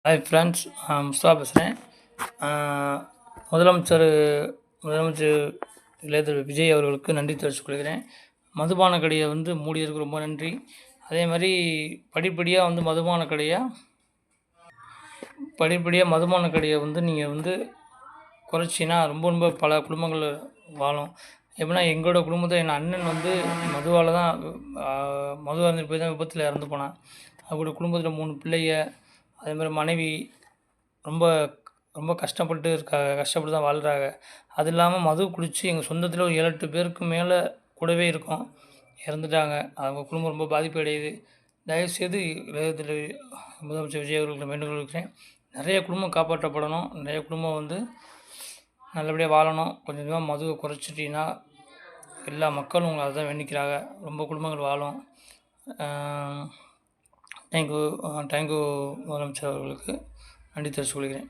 Hi friends, Mustafa பேசுகிறேன். முதலமைச்சர் முதலமைச்சர் இளைய விஜய் அவர்களுக்கு நன்றி தெரிவித்துக் கொள்கிறேன். மதுபான கடையை மூடியதற்கு ரொம்ப நன்றி. அதே மாதிரி படிப்படியாக மதுபான கடையை நீங்கள் குறைச்சின்னா ரொம்ப ரொம்ப பல குடும்பங்கள் வாழும். எப்படின்னா எங்களோட குடும்பத்தில் என் அண்ணன் மதுவால் தான் மது அருந்திட்டு போய் தான் விபத்தில் இறந்து போனான். அவரோட குடும்பத்தில் 3 பிள்ளைங்க, அதேமாதிரி மனைவி ரொம்ப ரொம்ப கஷ்டப்பட்டு தான் வாழ்கிறாங்க. அது இல்லாமல் மது குடித்து எங்கள் சொந்தத்தில் ஒரு 7, 8 பேருக்கு மேலே கூடவே இருக்கோம், இறந்துட்டாங்க. அவங்க குடும்பம் ரொம்ப பாதிப்பு அடையுது. தயவுசெய்து முதலமைச்சர் விஜய் அவர்களுக்கு வேண்டுகோள் வைக்கிறேன். நிறைய குடும்பம் காப்பாற்றப்படணும், நிறைய குடும்பம் நல்லபடியாக வாழணும். கொஞ்சம் கொஞ்சமாக மதுவை குறைச்சிட்டிங்கன்னா எல்லா மக்களும் உங்களை அதை தான் வேண்டிக்கிறாங்க. ரொம்ப குடும்பங்கள் வாழும். தேங்க்யூ முதலமைச்சர் அவர்களுக்கு நன்றி தெரிவித்துக் கொள்கிறேன்.